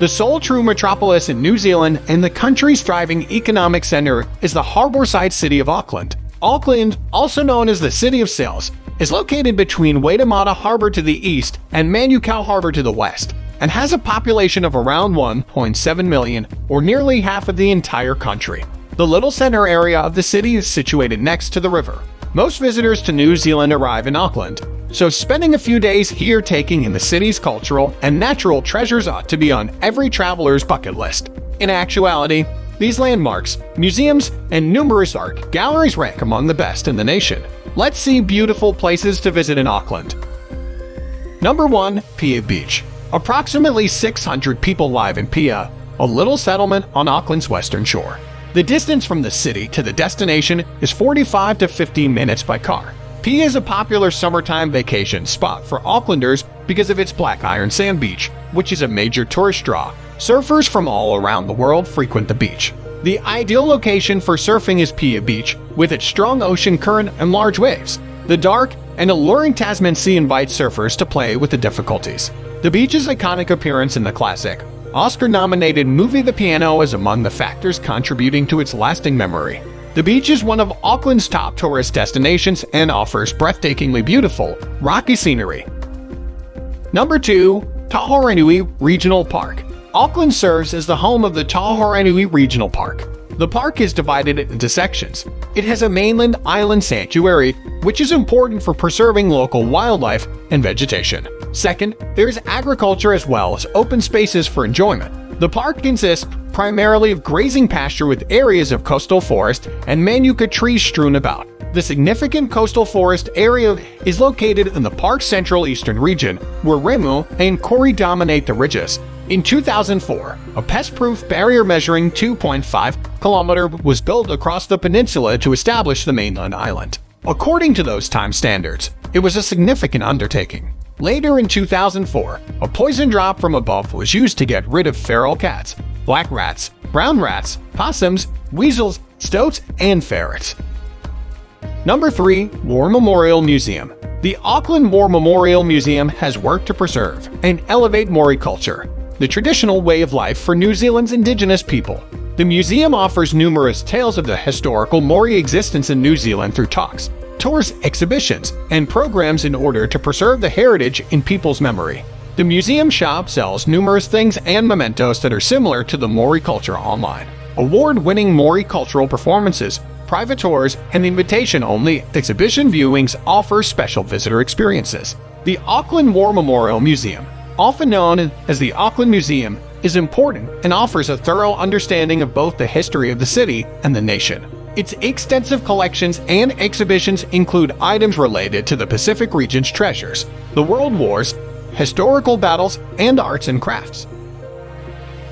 The sole true metropolis in New Zealand and the country's thriving economic center is the harbourside city of Auckland. Auckland, also known as the City of Sails, is located between Waitemata Harbour to the east and Manukau Harbour to the west, and has a population of around 1.7 million, or nearly half of the entire country. The little center area of the city is situated next to the river. Most visitors to New Zealand arrive in Auckland, so spending a few days here taking in the city's cultural and natural treasures ought to be on every traveler's bucket list. In actuality, these landmarks, museums, and numerous art galleries rank among the best in the nation. Let's see beautiful places to visit in Auckland. Number 1. Piha Beach. Approximately 600 people live in Piha, a little settlement on Auckland's western shore. The distance from the city to the destination is 45 to 50 minutes by car. Piha is a popular summertime vacation spot for Aucklanders because of its black iron sand beach, which is a major tourist draw. Surfers from all around the world frequent the beach. The ideal location for surfing is Piha Beach, with its strong ocean current and large waves. The dark and alluring Tasman Sea invites surfers to play with the difficulties. The beach's iconic appearance in the classic, Oscar-nominated movie The Piano is among the factors contributing to its lasting memory. The beach is one of Auckland's top tourist destinations and offers breathtakingly beautiful, rocky scenery. Number 2. Tawharanui Regional Park. Auckland serves as the home of the Tawharanui Regional Park. The park is divided into sections. It has a mainland island sanctuary, which is important for preserving local wildlife and vegetation. Second, there is agriculture as well as open spaces for enjoyment. The park consists primarily of grazing pasture with areas of coastal forest and manuka trees strewn about. The significant coastal forest area is located in the park's central eastern region, where Remu and Kori dominate the ridges. In 2004, a pest-proof barrier measuring 2.5 kilometers was built across the peninsula to establish the mainland island. According to those time standards, it was a significant undertaking. Later in 2004, a poison drop from above was used to get rid of feral cats, black rats, brown rats, possums, weasels, stoats, and ferrets. Number 3. War Memorial Museum. The Auckland War Memorial Museum has worked to preserve and elevate Maori culture, the traditional way of life for New Zealand's indigenous people. The museum offers numerous tales of the historical Maori existence in New Zealand through talks, tours, exhibitions, and programs in order to preserve the heritage in people's memory. The museum shop sells numerous things and mementos that are similar to the Maori culture online. Award-winning Maori cultural performances, private tours, and invitation-only exhibition viewings offer special visitor experiences. The Auckland War Memorial Museum, often known as the Auckland Museum, is important and offers a thorough understanding of both the history of the city and the nation. Its extensive collections and exhibitions include items related to the Pacific region's treasures, the World Wars, historical battles, and arts and crafts.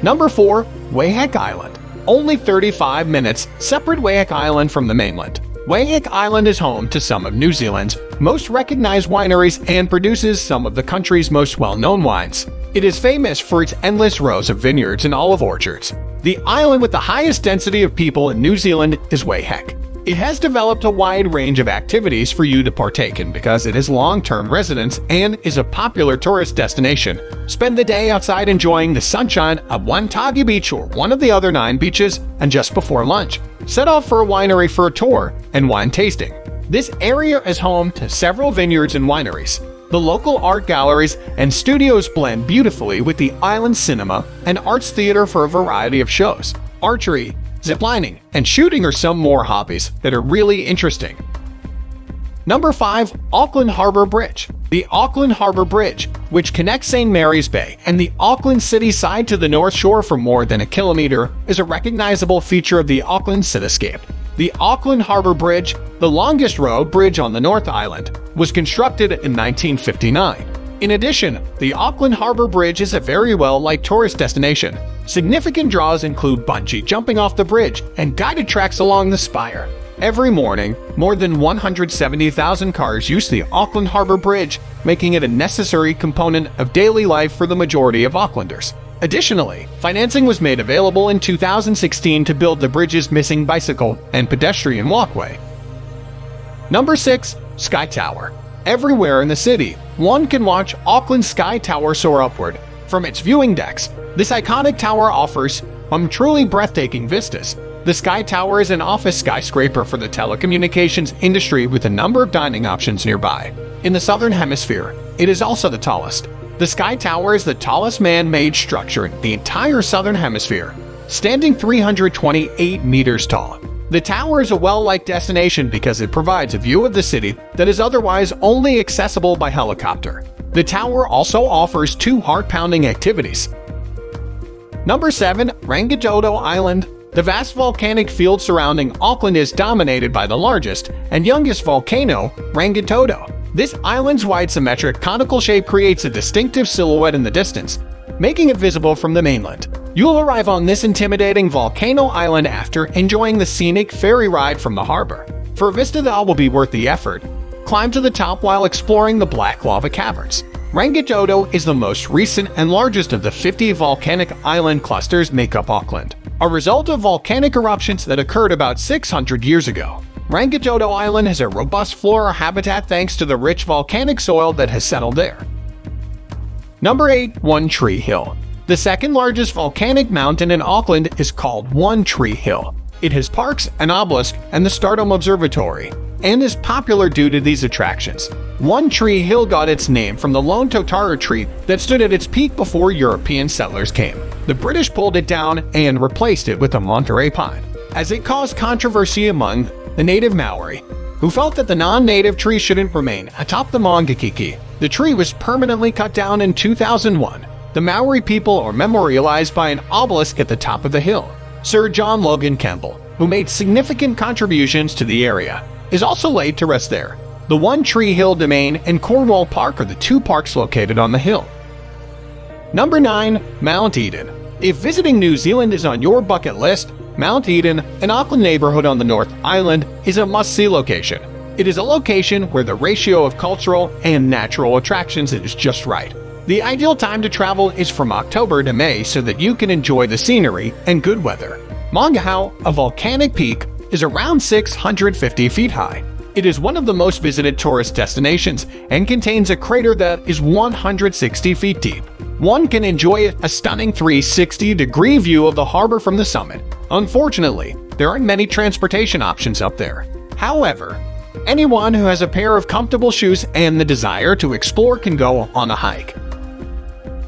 Number 4. Waiheke Island. Only 35 minutes separate Waiheke Island from the mainland. Waiheke Island is home to some of New Zealand's most recognized wineries and produces some of the country's most well-known wines. It is famous for its endless rows of vineyards and olive orchards. The island with the highest density of people in New Zealand is Waiheke. It has developed a wide range of activities for you to partake in because it is long-term residents and is a popular tourist destination. Spend the day outside enjoying the sunshine at Waiheke Beach or one of the other 9 beaches, and just before lunch, set off for a winery for a tour and wine tasting. This area is home to several vineyards and wineries. The local art galleries and studios blend beautifully with the island's cinema and arts theater for a variety of shows. Archery, ziplining, and shooting are some more hobbies that are really interesting. Number 5. Auckland Harbour Bridge. The Auckland Harbour Bridge, which connects St. Mary's Bay and the Auckland city side to the North Shore for more than a kilometer, is a recognizable feature of the Auckland cityscape. The Auckland Harbour Bridge, the longest road bridge on the North Island, was constructed in 1959. In addition, the Auckland Harbour Bridge is a very well-liked tourist destination. Significant draws include bungee jumping off the bridge and guided tracks along the spire. Every morning, more than 170,000 cars use the Auckland Harbour Bridge, making it a necessary component of daily life for the majority of Aucklanders. Additionally, financing was made available in 2016 to build the bridge's missing bicycle and pedestrian walkway. Number 6. Sky Tower. Everywhere in the city, one can watch Auckland's Sky Tower soar upward, From its viewing decks, this iconic tower offers truly breathtaking vistas. The Sky Tower is an office skyscraper for the telecommunications industry with a number of dining options nearby. In the southern hemisphere, it is also the tallest. The Sky Tower is the tallest man-made structure in the entire southern hemisphere, standing 328 meters tall. The tower is a well-liked destination because it provides a view of the city that is otherwise only accessible by helicopter. The tower also offers 2 heart-pounding activities. Number 7. Rangitoto Island. The vast volcanic field surrounding Auckland is dominated by the largest and youngest volcano, Rangitoto. This island's wide symmetric conical shape creates a distinctive silhouette in the distance, making it visible from the mainland. You'll arrive on this intimidating volcano island after enjoying the scenic ferry ride from the harbor. For a vista that will be worth the effort, climb to the top while exploring the black lava caverns. Rangitoto is the most recent and largest of the 50 volcanic island clusters make up Auckland, a result of volcanic eruptions that occurred about 600 years ago. Rangitoto Island has a robust flora habitat thanks to the rich volcanic soil that has settled there. Number 8. One Tree Hill. The second largest volcanic mountain in Auckland is called One Tree Hill. It has parks, an obelisk, and the Stardom Observatory, and is popular due to these attractions. One Tree Hill got its name from the lone totara tree that stood at its peak before European settlers came. The British pulled it down and replaced it with a Monterey pine, as it caused controversy among the native Maori, who felt that the non-native tree shouldn't remain atop the Maungakiki. The tree was permanently cut down in 2001. The Maori people are memorialized by an obelisk at the top of the hill. Sir John Logan Campbell, who made significant contributions to the area, is also laid to rest there. The One Tree Hill Domain and Cornwall Park are the 2 parks located on the hill. Number 9. Mount Eden. If visiting New Zealand is on your bucket list, Mount Eden, an Auckland neighborhood on the North Island, is a must-see location. It is a location where the ratio of cultural and natural attractions is just right. The ideal time to travel is from October to May so that you can enjoy the scenery and good weather. Mangahao, a volcanic peak, is around 650 feet high. It is one of the most visited tourist destinations and contains a crater that is 160 feet deep. One can enjoy a stunning 360-degree view of the harbor from the summit. Unfortunately, there aren't many transportation options up there. However, anyone who has a pair of comfortable shoes and the desire to explore can go on a hike.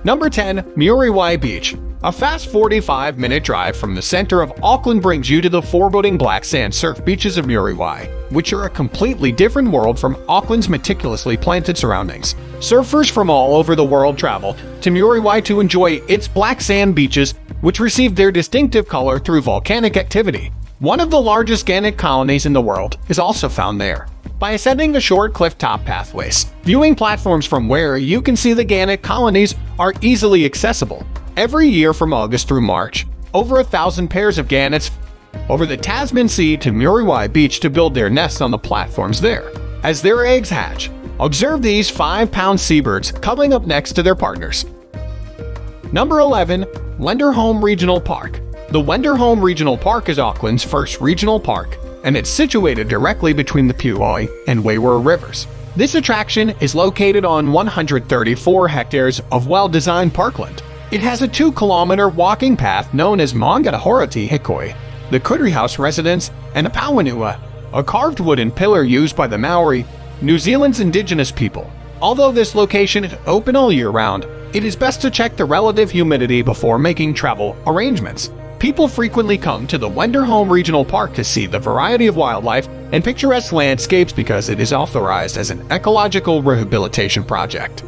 Number 10. Muriwai Beach. A fast 45-minute drive from the center of Auckland brings you to the foreboding black sand surf beaches of Muriwai, which are a completely different world from Auckland's meticulously planted surroundings. Surfers from all over the world travel to Muriwai to enjoy its black sand beaches, which receive their distinctive color through volcanic activity. One of the largest gannet colonies in the world is also found there. By ascending the short cliff-top pathways, viewing platforms from where you can see the gannet colonies are easily accessible. Every year from August through March, over 1,000 pairs of gannets over the Tasman Sea to Muriwai Beach to build their nests on the platforms there. As their eggs hatch, observe these 5-pound seabirds cuddling up next to their partners. Number 11. Wenderholm Regional Park. The Wenderholm Regional Park is Auckland's first regional park, and it's situated directly between the Puoi and Waiheke rivers. This attraction is located on 134 hectares of well-designed parkland. It has a 2-kilometer walking path known as Maungata Hikoi, the Kuri House residence, and a Pauanua, a carved wooden pillar used by the Maori, New Zealand's indigenous people. Although this location is open all year round, it is best to check the relative humidity before making travel arrangements. People frequently come to the Wenderholm Regional Park to see the variety of wildlife and picturesque landscapes because it is authorized as an ecological rehabilitation project.